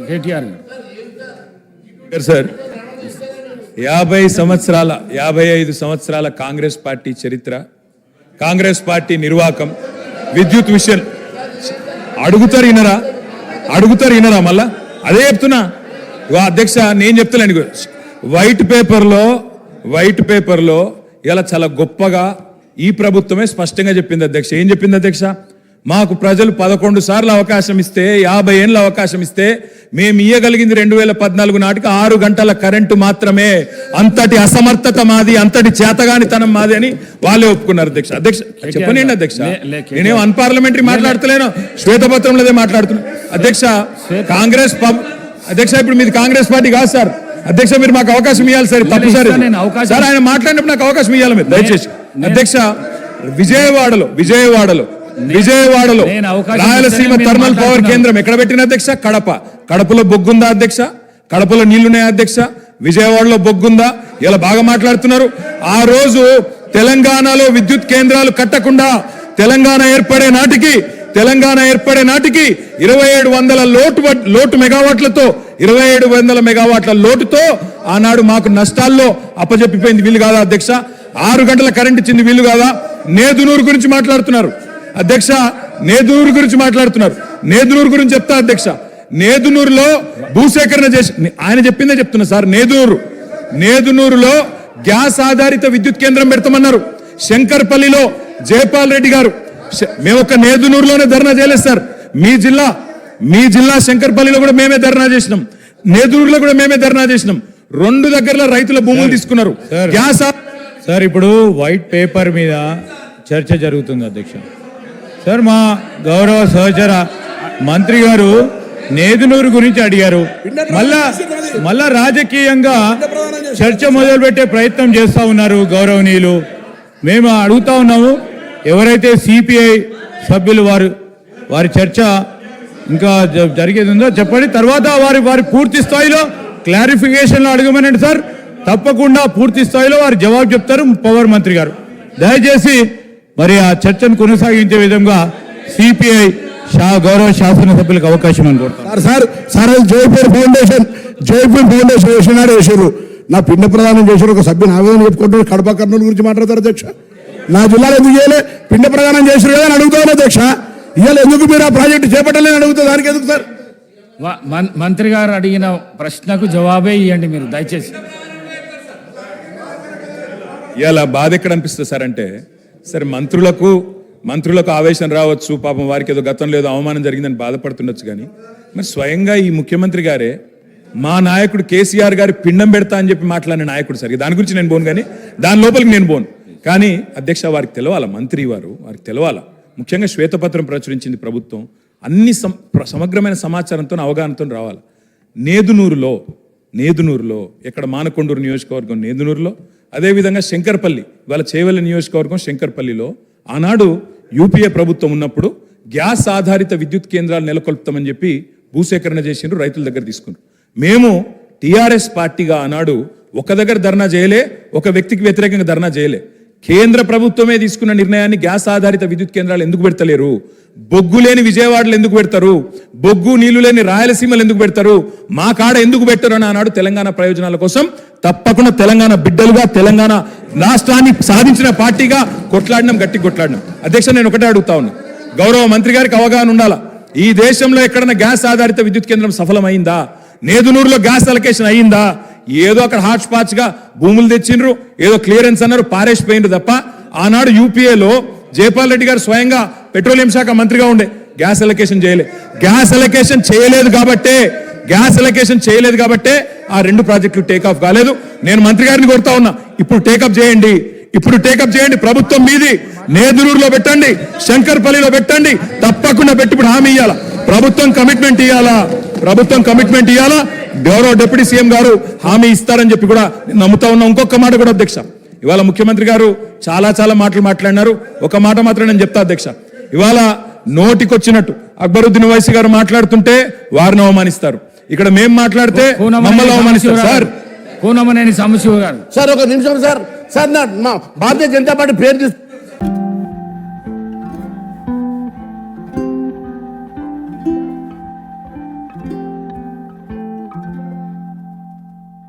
KTR sir 55 సంవత్సరాల Congress party చరిత్ర, Congress party నిర్వాకం, విద్యుత్ విషయం అడుగుతారు ఇనరా మళ్ళా అదే చెప్తున్నా. అధ్యక్ష నేను చెప్తాను, వైట్ పేపర్లో ఇలా చాలా గొప్పగా ఈ ప్రభుత్వమే స్పష్టంగా చెప్పింది అధ్యక్ష. ఏం చెప్పింది అధ్యక్ష? మాకు ప్రజలు 11 సార్లు అవకాశం ఇస్తే, 50 ఏళ్ళ అవకాశం ఇస్తే మేము ఇయ్యగలిగింది 2014 నాటికి 6 గంటల కరెంటు మాత్రమే. అంతటి అసమర్థత మాది, అంతటి చేతగానితనం మాది అని వాళ్ళే ఒప్పుకున్నారు అధ్యక్ష. చెప్పనండి అధ్యక్ష, నేనేం అన్పార్లమెంటరీ మాట్లాడతలేను, శ్వేతపత్రంలోదే మాట్లాడుతున్నా అధ్యక్ష. కాంగ్రెస్ అధ్యక్ష ఇప్పుడు మీది కాంగ్రెస్ పార్టీ కాదు సార్ అధ్యక్ష, మీరు మాకు అవకాశం ఇవ్వాలి సార్. తప్పు సార్ ఆయన మాట్లాడినప్పుడు నాకు అవకాశం ఇవ్వాలి మీరు దయచేసి అధ్యక్ష. విజయవాడలో రాయలసీమ థర్మల్ పవర్ కేంద్రం ఎక్కడ పెట్టిన అధ్యక్ష? కడపలో బొగ్గుందా అధ్యక్ష? కడపలో నీళ్లున్నాయా అధ్యక్ష? విజయవాడలో బొగ్గుందా? ఇలా బాగా మాట్లాడుతున్నారు. ఆ రోజు తెలంగాణలో విద్యుత్ కేంద్రాలు కట్టకుండా తెలంగాణ ఏర్పడే నాటికి 2700 లోటు మెగావాట్లతో 2700 మెగావాట్ల లోటుతో ఆనాడు మాకు నష్టాల్లో అప్పజెప్పిపోయింది. వీళ్ళు కాదా అధ్యక్ష? 6 గంటల కరెంట్ ఇచ్చింది వీళ్ళు కాదా? నేదునూరు గురించి మాట్లాడుతున్నారు అధ్యక్ష, నేదునూరు గురించి చెప్తా అధ్యక్ష. నేదునూరులో భూసేకరణ చేసి ఆయన చెప్పిందే చెప్తున్నా సార్. నేదునూరులో గ్యాస్ ఆధారిత విద్యుత్ కేంద్రం పెడతామన్నారు. శంకర్పల్లిలో జయపాల్ రెడ్డి గారు, మేము ఒక నేదునూరులోనే ధర్నా చేయలేదు సార్. మీ జిల్లా శంకర్పల్లిలో కూడా మేమే ధర్నా చేసినాం, నేదునూరులో కూడా మేమే ధర్నా చేసినాం. 2 దగ్గరలో రైతుల భూములు తీసుకున్నారు. గ్యాస్ సార్ ఇప్పుడు వైట్ పేపర్ మీద చర్చ జరుగుతుంది అధ్యక్ష. సార్ మా గౌరవ సహచర మంత్రి గారు నేదునూరు గురించి అడిగారు. మళ్ళా రాజకీయంగా చర్చ మొదలుపెట్టే ప్రయత్నం చేస్తా ఉన్నారు గౌరవనీయులు. మేము అడుగుతా ఉన్నాము, ఎవరైతే సిపిఐ సభ్యులు వారి చర్చ ఇంకా జరిగేది ఉందో చెప్పండి. తర్వాత వారి పూర్తి స్థాయిలో క్లారిఫికేషన్లో అడగమనండి సార్. తప్పకుండా పూర్తి స్థాయిలో వారు జవాబు చెప్తారు పవర్ మంత్రి గారు. దయచేసి మరి ఆ చర్చను కొనసాగించే విధంగా సిపిఐ గౌరవ శాసనసభ్యులకు అవకాశం అనుకుంటారు. సార్ జైపూర్ ఫౌండేషన్ వేసారు, నా పిండ ప్రదానం చేశారు. ఒక సభ్యుని ఆవేదన చెప్పుకుంటారు. కడప కర్నూలు గురించి మాట్లాడతారు అధ్యక్ష. నా జిల్లాలో ఎందుకు చేయలే? పిండ ప్రదానం చేశారు కదా అని అడుగుతాను అధ్యక్ష. ఇవాళ ఎందుకు మీరు ఆ ప్రాజెక్టు చేపట్టలేని అడుగుతారు, దానికి ఎందుకు సార్? మంత్రి గారు అడిగిన ప్రశ్నకు జవాబే ఇవ్వండి మీరు దయచేసి. ఇలా బాధ ఎక్కడ అనిపిస్తుంది సార్ అంటే, సరే మంత్రులకు ఆవేశం రావచ్చు, పాపం వారికి ఏదో గతంలో ఏదో అవమానం జరిగిందని బాధపడుతుండొచ్చు. కానీ మరి స్వయంగా ఈ ముఖ్యమంత్రి గారే మా నాయకుడు కేసీఆర్ గారి పిండం పెడతా అని చెప్పి మాట్లాడిన నాయకుడు సార్. దాని గురించి నేను పోను, కానీ దాని లోపలికి నేను పోను. కానీ అధ్యక్ష వారికి తెలవాలా, మంత్రి వారికి తెలవాలా. ముఖ్యంగా శ్వేతపత్రం ప్రచురించింది ప్రభుత్వం, అన్ని సమగ్రమైన సమాచారంతో అవగాహనతో రావాలి. నేదునూరులో ఎక్కడ మానకొండూరు నియోజకవర్గం నేదునూరులో, అదేవిధంగా శంకర్పల్లి వాళ్ళ చేవెళ్ళ నియోజకవర్గం శంకర్పల్లిలో ఆనాడు యూపీఏ ప్రభుత్వం ఉన్నప్పుడు గ్యాస్ ఆధారిత విద్యుత్ కేంద్రాలు నెలకొల్పుతామని చెప్పి భూసేకరణ చేసిండ్రు, రైతుల దగ్గర తీసుకున్నారు. మేము టీఆర్ఎస్ పార్టీగా ఆనాడు ఒక దగ్గర ధర్నా చేయలే, ఒక వ్యక్తికి వ్యతిరేకంగా ధర్నా చేయలే. కేంద్ర ప్రభుత్వమే తీసుకున్న నిర్ణయాన్ని గ్యాస్ ఆధారిత విద్యుత్ కేంద్రాలు ఎందుకు పెడతలేరు? బొగ్గు లేని విజయవాడలో ఎందుకు పెడతారు? బొగ్గు నీళ్లు లేని రాయలసీమలు ఎందుకు పెడతారు? మా కాడ ఎందుకు పెట్టరు అని ఆనాడు తెలంగాణ ప్రయోజనాల కోసం తప్పకుండా తెలంగాణ బిడ్డలుగా తెలంగాణ రాష్ట్రాన్ని సాధించిన పార్టీగా గట్టి కొట్లాడినాం. అధ్యక్ష నేను ఒకటే అడుగుతా ఉన్నా, గౌరవ మంత్రి గారికి అవగాహన ఉండాలా. ఈ దేశంలో ఎక్కడన్నా గ్యాస్ ఆధారిత విద్యుత్ కేంద్రం సఫలమైందా? నేదునూరులో గ్యాస్ అలొకేషన్ అయ్యిందా? ఏదో అక్కడ హాట్ స్పాట్స్ గా భూములు తెచ్చిండ్రు, ఏదో క్లియరెన్స్ అన్నారు, పారేసిపోయిండ్రు తప్ప ఆనాడు యూపీఏలో జయపాల్ రెడ్డి గారు స్వయంగా పెట్రోలియం శాఖ మంత్రిగా ఉండే గ్యాస్ అలొకేషన్ చేయలే. గ్యాస్ అలొకేషన్ చేయలేదు కాబట్టే ఆ 2 ప్రాజెక్టులు టేకాఫ్ కాలేదు. నేను మంత్రి గారిని కోరుతా ఉన్నా, ఇప్పుడు టేకప్ చేయండి. ప్రభుత్వం మీది. నేదునూరులో పెట్టండి, శంకర్పల్లిలో పెట్టండి, తప్పకుండా పెట్టి ఇప్పుడు హామీ ఇవ్వాలా. ప్రభుత్వం కమిట్మెంట్ ఇవ్వాలా. గౌరవ డిప్యూటీ సీఎం గారు హామీ ఇస్తారని చెప్పి కూడా నమ్ముతా ఉన్నా. ఇంకొక మాట కూడా అధ్యక్ష, ఇవాళ ముఖ్యమంత్రి గారు చాలా మాటలు మాట్లాడినారు. ఒక మాట మాత్రం నేను చెప్తా అధ్యక్ష, ఇవాళ నోటికొచ్చినట్టు అక్బరుద్దీన్ ఓవైసీ గారు మాట్లాడుతుంటే వారిని అవమానిస్తారు, ఇక్కడ మేము మాట్లాడితే మమ్మల్ని అవమానిస్తారు. సార్ ఒక నిమిషం సార్, భారతీయ జనతా పార్టీ పేరు